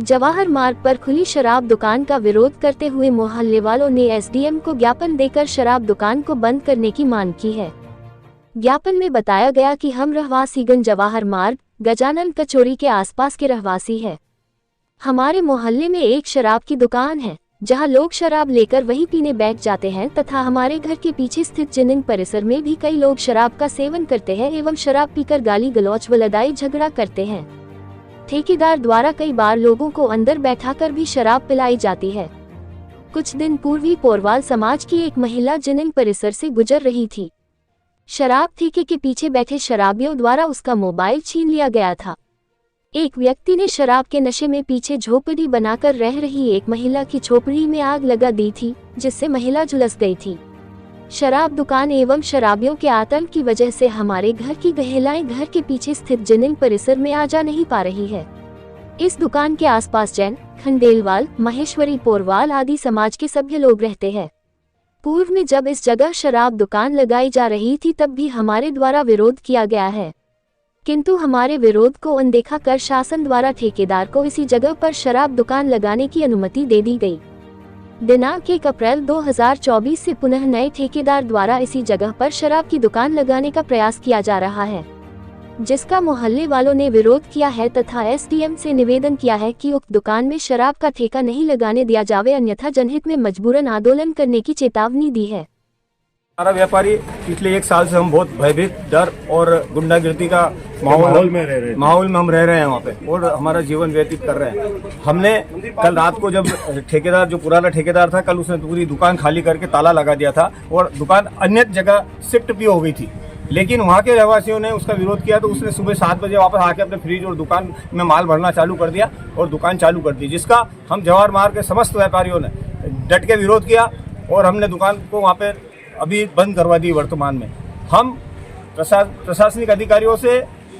जवाहर मार्ग पर खुली शराब दुकान का विरोध करते हुए मोहल्ले वालों ने एसडीएम को ज्ञापन देकर शराब दुकान को बंद करने की मांग की है। ज्ञापन में बताया गया कि हम रहवासीगण जवाहर मार्ग गजानन कचोरी के आसपास के रहवासी है। हमारे मोहल्ले में एक शराब की दुकान है जहां लोग शराब लेकर वहीं पीने बैठ जाते हैं तथा हमारे घर के पीछे स्थित जिनिंग परिसर में भी कई लोग शराब का सेवन करते हैं एवं शराब पीकर गाली गलौच व लड़ाई झगड़ा करते हैं। ठेकेदार द्वारा कई बार लोगों को अंदर बैठाकर भी शराब पिलाई जाती है। कुछ दिन पूर्व ही पोरवाल समाज की एक महिला जिनिंग परिसर से गुजर रही थी। शराब ठेके के पीछे बैठे शराबियों द्वारा उसका मोबाइल छीन लिया गया था। एक व्यक्ति ने शराब के नशे में पीछे झोपड़ी बनाकर रह रही एक महिला की झोपड़ी में आग लगा दी थी, जिससे महिला झुलस गई थी। शराब दुकान एवं शराबियों के आतंक की वजह से हमारे घर की महिलाएं घर के पीछे स्थित जिनिंग परिसर में आ जा नहीं पा रही है। इस दुकान के आसपास जैन, खंडेलवाल, महेश्वरी, पोरवाल आदि समाज के सभ्य लोग रहते हैं। पूर्व में जब इस जगह शराब दुकान लगाई जा रही थी तब भी हमारे द्वारा विरोध किया गया है, किंतु हमारे विरोध को अनदेखा कर शासन द्वारा ठेकेदार को इसी जगह पर शराब दुकान लगाने की अनुमति दे दी गई। दिनांक 1 अप्रैल 2024 से पुनः नए ठेकेदार द्वारा इसी जगह पर शराब की दुकान लगाने का प्रयास किया जा रहा है, जिसका मोहल्ले वालों ने विरोध किया है तथा एसडीएम से निवेदन किया है कि उक्त दुकान में शराब का ठेका नहीं लगाने दिया जावे, अन्यथा जनहित में मजबूरन आंदोलन करने की चेतावनी दी है। हमारा व्यापारी पिछले 1 साल से हम बहुत भयभीत, डर और गुंडागिर्दी का माहौल में हम रह रहे हैं वहाँ पे और हमारा जीवन व्यतीत कर रहे हैं। हमने कल रात को जब ठेकेदार जो पुराना ठेकेदार था, कल उसने पूरी दुकान खाली करके ताला लगा दिया था और दुकान अन्य जगह शिफ्ट भी हो गई थी, लेकिन वहाँ के रहवासियों ने उसका विरोध किया तो उसने सुबह 7 बजे वापस आके अपने फ्रिज और दुकान में माल भरना चालू कर दिया और दुकान चालू कर दी, जिसका हम जवाहर मार्ग के समस्त व्यापारियों ने डट के विरोध किया और हमने दुकान को वहाँ पे अभी बंद करवा दी। वर्तमान में हम प्रशासनिक अधिकारियों से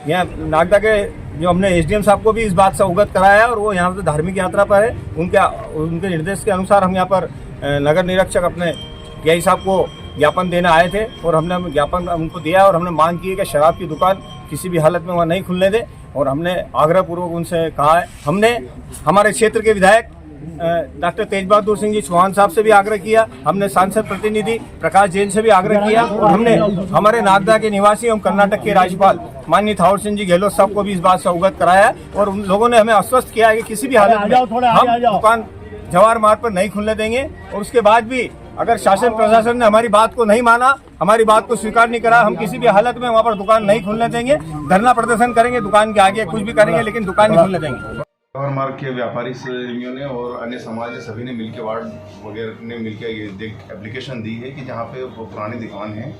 यहाँ नागदा के जो हमने एसडीएम साहब को भी इस बात से अवगत कराया है और वो यहाँ से धार्मिक यात्रा पर है, उनके निर्देश के अनुसार हम यहाँ पर नगर निरीक्षक अपने पीआई साहब को ज्ञापन देने आए थे और हमने ज्ञापन उनको दिया और हमने मांग की है कि शराब की दुकान किसी भी हालत में वहाँ नहीं खुलने दे और हमने आग्रहपूर्वक उनसे कहा है। हमने हमारे क्षेत्र के विधायक डॉक्टर तेज बहादुर सिंह जी चौहान साहब से भी आग्रह किया, हमने सांसद प्रतिनिधि प्रकाश जैन से भी आग्रह किया और हमने हमारे नागदा के निवासी एवं कर्नाटक के राज्यपाल माननीय थावर सिंह जी गहलोत साहब को भी इस बात से अवगत कराया है और उन लोगों ने हमें आश्वस्त किया है कि किसी भी हालत में हम दुकान जवाहर मार्ग पर नहीं खुलने देंगे और उसके बाद भी अगर शासन प्रशासन ने हमारी बात को नहीं माना, हमारी बात को स्वीकार नहीं करा, हम किसी भी हालत में वहाँ पर दुकान नहीं खुलने देंगे, धरना प्रदर्शन करेंगे, दुकान के आगे कुछ भी करेंगे, लेकिन दुकान नहीं खुलने देंगे। जवाहर मार्ग के व्यापारी संघियों ने और अन्य समाज के सभी ने मिलकर वार्ड वगैरह ने मिलकर ये एप्लीकेशन दी है कि जहाँ पे वो पुरानी दुकान है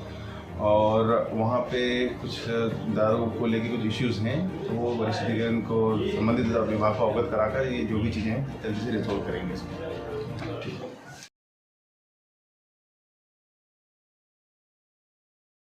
और वहाँ पे कुछ दारू को लेके कुछ इश्यूज़ हैं, तो वो वरिष्ठ अधिकारी को संबंधित विभाग को अवगत कराकर ये जो भी चीज़ें हैं जल्दी से रिजॉल्व करेंगे।